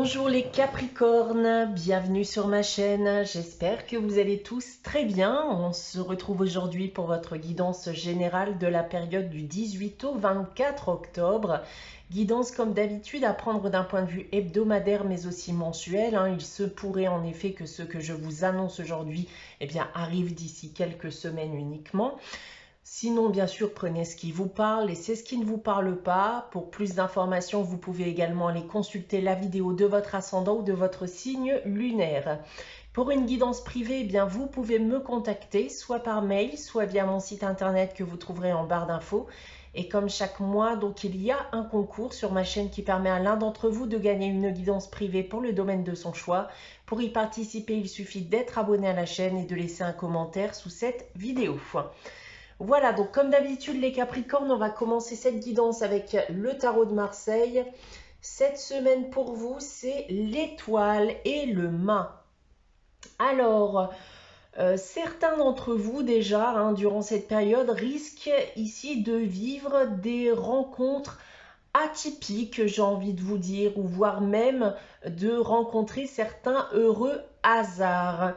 Bonjour les Capricornes, bienvenue sur ma chaîne, j'espère que vous allez tous très bien. On se retrouve aujourd'hui pour votre guidance générale de la période du 18 au 24 octobre. Guidance comme d'habitude à prendre d'un point de vue hebdomadaire mais aussi mensuel. Il se pourrait en effet que ce que je vous annonce aujourd'hui arrive d'ici quelques semaines uniquement. Sinon, bien sûr, prenez ce qui vous parle, laissez ce qui ne vous parle pas. Pour plus d'informations, vous pouvez également aller consulter la vidéo de votre ascendant ou de votre signe lunaire. Pour une guidance privée, vous pouvez me contacter soit par mail, soit via mon site internet que vous trouverez en barre d'infos. Et comme chaque mois, donc il y a un concours sur ma chaîne qui permet à l'un d'entre vous de gagner une guidance privée pour le domaine de son choix. Pour y participer, il suffit d'être abonné à la chaîne et de laisser un commentaire sous cette vidéo. Voilà, donc comme d'habitude les Capricornes, on va commencer cette guidance avec le tarot de Marseille. Cette semaine pour vous, c'est l'étoile et le mât. Alors, certains d'entre vous déjà, durant cette période, risquent ici de vivre des rencontres atypiques, j'ai envie de vous dire, ou voire même de rencontrer certains heureux hasards.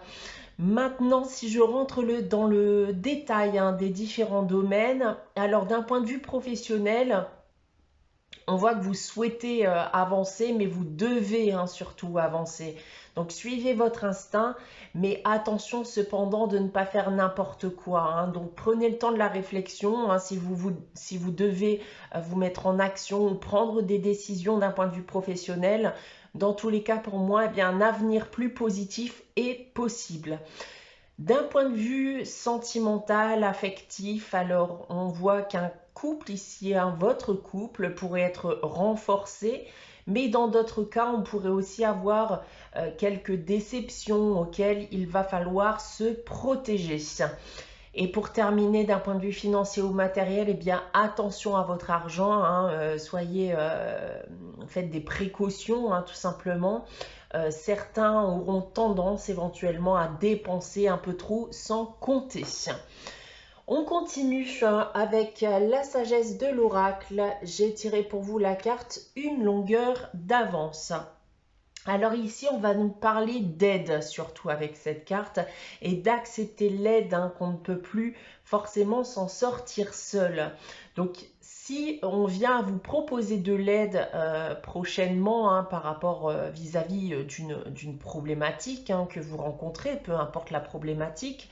Maintenant, si je rentre dans le détail des différents domaines, alors d'un point de vue professionnel, on voit que vous souhaitez avancer, mais vous devez surtout avancer. Donc, suivez votre instinct, mais attention cependant de ne pas faire n'importe quoi. Donc, prenez le temps de la réflexion si vous devez vous mettre en action ou prendre des décisions d'un point de vue professionnel. Dans tous les cas, pour moi, un avenir plus positif est possible. D'un point de vue sentimental, affectif, alors on voit qu'un couple ici, votre couple pourrait être renforcé, mais dans d'autres cas, on pourrait aussi avoir quelques déceptions auxquelles il va falloir se protéger. Et pour terminer, d'un point de vue financier ou matériel, attention à votre argent, faites des précautions tout simplement. Certains auront tendance éventuellement à dépenser un peu trop sans compter. On continue avec la sagesse de l'oracle. J'ai tiré pour vous la carte une longueur d'avance. Alors ici, on va nous parler d'aide, surtout avec cette carte, et d'accepter l'aide, qu'on ne peut plus forcément s'en sortir seul. Donc, si on vient vous proposer de l'aide prochainement par rapport vis-à-vis d'une problématique que vous rencontrez, peu importe la problématique,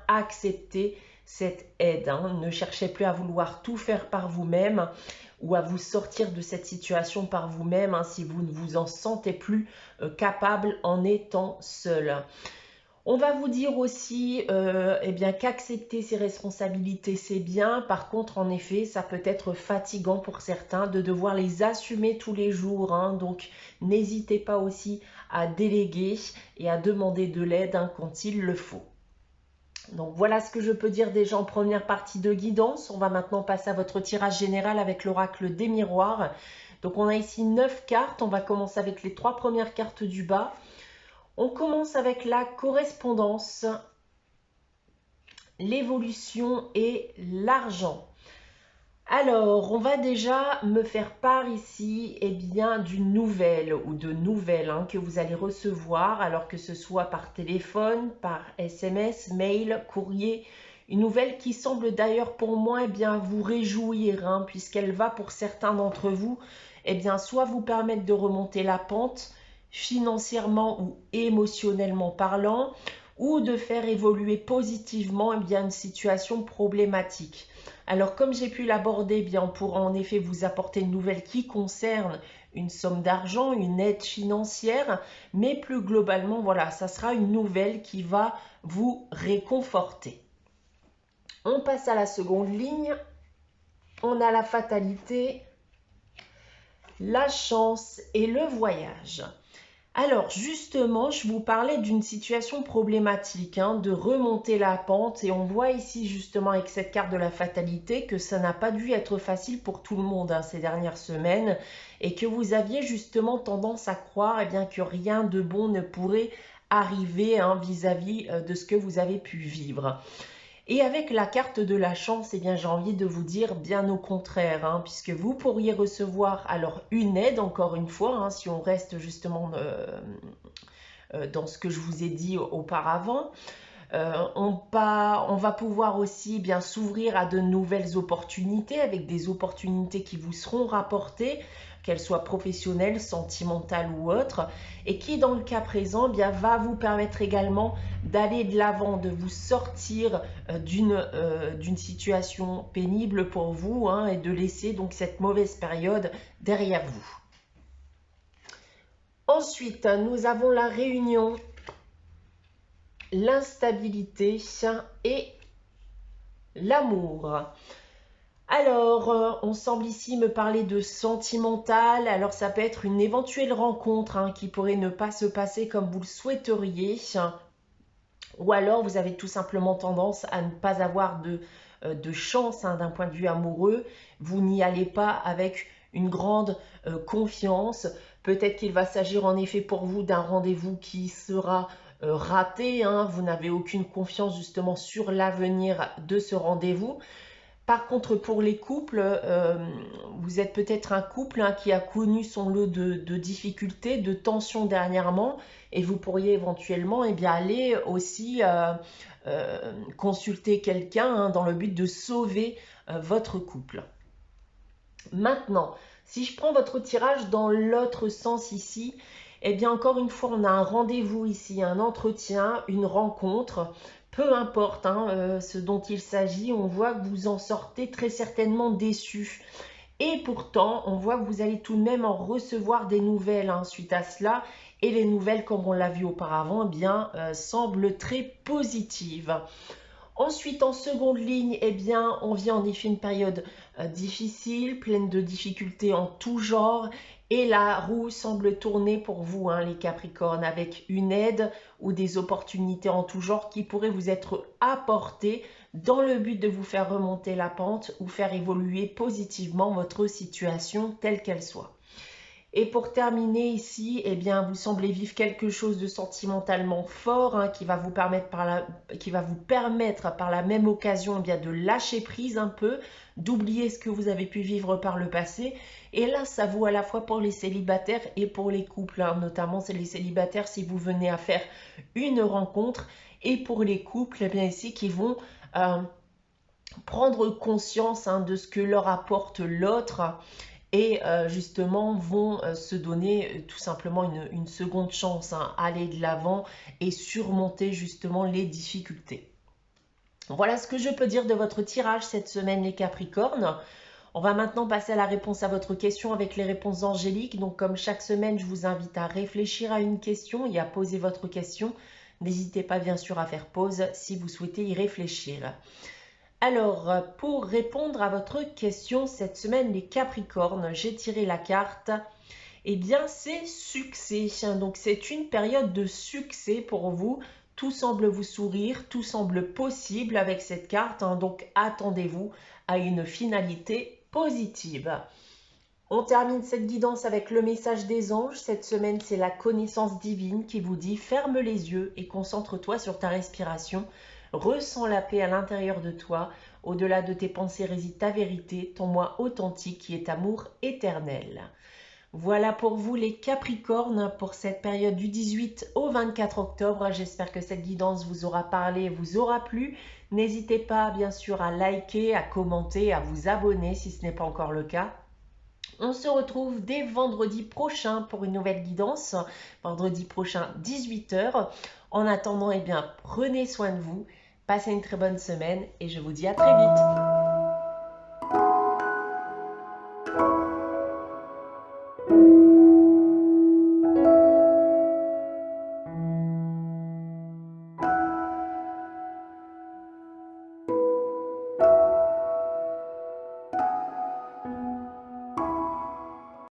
acceptez cette aide. Ne cherchez plus à vouloir tout faire par vous-même ou à vous sortir de cette situation par vous-même si vous ne vous en sentez plus capable en étant seul. On va vous dire aussi qu'accepter ses responsabilités, c'est bien. Par contre, en effet, ça peut être fatigant pour certains de devoir les assumer tous les jours. Donc, n'hésitez pas aussi à déléguer et à demander de l'aide quand il le faut. Donc voilà ce que je peux dire déjà en première partie de guidance. On va maintenant passer à votre tirage général avec l'oracle des miroirs. Donc on a ici 9 cartes. On va commencer avec les 3 premières cartes du bas. On commence avec la correspondance, l'évolution et l'argent. Alors, on va déjà me faire part ici d'une nouvelle ou de nouvelles que vous allez recevoir, alors que ce soit par téléphone, par SMS, mail, courrier. Une nouvelle qui semble d'ailleurs pour moi vous réjouir, puisqu'elle va pour certains d'entre vous soit vous permettre de remonter la pente financièrement ou émotionnellement parlant, ou de faire évoluer positivement une situation problématique. Alors comme j'ai pu l'aborder, on pourra en effet vous apporter une nouvelle qui concerne une somme d'argent, une aide financière, mais plus globalement, voilà, ça sera une nouvelle qui va vous réconforter. On passe à la seconde ligne. On a la fatalité, la chance et le voyage. Alors justement, je vous parlais d'une situation problématique, de remonter la pente, et on voit ici justement avec cette carte de la fatalité que ça n'a pas dû être facile pour tout le monde ces dernières semaines, et que vous aviez justement tendance à croire que rien de bon ne pourrait arriver vis-à-vis de ce que vous avez pu vivre. Et avec la carte de la chance, eh bien, j'ai envie de vous dire bien au contraire, hein, puisque vous pourriez recevoir alors une aide, encore une fois, hein, si on reste justement dans ce que je vous ai dit auparavant. On va pouvoir aussi bien s'ouvrir à de nouvelles opportunités, avec des opportunités qui vous seront rapportées, qu'elles soient professionnelles, sentimentales ou autres, et qui dans le cas présent bien, va vous permettre également d'aller de l'avant, de vous sortir d'une situation pénible pour vous, hein, et de laisser donc cette mauvaise période derrière vous. Ensuite, nous avons la réunion, l'instabilité et l'amour. Alors, on semble ici me parler de sentimental. Alors, ça peut être une éventuelle rencontre, hein, qui pourrait ne pas se passer comme vous le souhaiteriez. Ou alors, vous avez tout simplement tendance à ne pas avoir de chance, hein, d'un point de vue amoureux. Vous n'y allez pas avec une grande confiance. Peut-être qu'il va s'agir en effet pour vous d'un rendez-vous qui sera raté, hein. Vous n'avez aucune confiance justement sur l'avenir de ce rendez-vous. Par contre, pour les couples, vous êtes peut-être un couple, hein, qui a connu son lot de difficultés, de tensions dernièrement, et vous pourriez éventuellement aller aussi consulter quelqu'un, hein, dans le but de sauver votre couple. Maintenant, si je prends votre tirage dans l'autre sens ici, eh bien encore une fois, on a un rendez-vous ici, un entretien, une rencontre. Peu importe, hein, ce dont il s'agit, on voit que vous en sortez très certainement déçu. Et pourtant, on voit que vous allez tout de même en recevoir des nouvelles, hein, suite à cela. Et les nouvelles, comme on l'a vu auparavant, semblent très positives. Ensuite, en seconde ligne, on vit en effet une période difficile, pleine de difficultés en tout genre. Et la roue semble tourner pour vous, hein, les Capricornes, avec une aide ou des opportunités en tout genre qui pourraient vous être apportées dans le but de vous faire remonter la pente ou faire évoluer positivement votre situation telle qu'elle soit. Et pour terminer ici, vous semblez vivre quelque chose de sentimentalement fort, hein, qui va vous permettre par la même occasion de lâcher prise un peu, d'oublier ce que vous avez pu vivre par le passé. Et là, ça vaut à la fois pour les célibataires et pour les couples, hein, notamment c'est les célibataires si vous venez à faire une rencontre, et pour les couples, ici qui vont prendre conscience, hein, de ce que leur apporte l'autre, et justement vont se donner tout simplement une seconde chance, hein, aller de l'avant et surmonter justement les difficultés. Voilà ce que je peux dire de votre tirage cette semaine, les Capricornes. On va maintenant passer à la réponse à votre question avec les réponses angéliques. Donc comme chaque semaine, je vous invite à réfléchir à une question et à poser votre question. N'hésitez pas bien sûr à faire pause si vous souhaitez y réfléchir. Alors, pour répondre à votre question cette semaine, les Capricornes, j'ai tiré la carte. C'est succès. Donc, c'est une période de succès pour vous. Tout semble vous sourire, tout semble possible avec cette carte. Donc, attendez-vous à une finalité positive. On termine cette guidance avec le message des anges. Cette semaine, c'est la connaissance divine qui vous dit « Ferme les yeux et concentre-toi sur ta respiration ». Ressens la paix à l'intérieur de toi. Au-delà de tes pensées réside ta vérité, ton moi authentique qui est amour éternel. Voilà pour vous les Capricornes pour cette période du 18 au 24 octobre. J'espère que cette guidance vous aura parlé, vous aura plu. N'hésitez pas bien sûr à liker, à commenter, à vous abonner si ce n'est pas encore le cas. On se retrouve dès vendredi prochain pour une nouvelle guidance. Vendredi prochain, 18 h. En attendant, prenez soin de vous. Passez une très bonne semaine et je vous dis à très vite.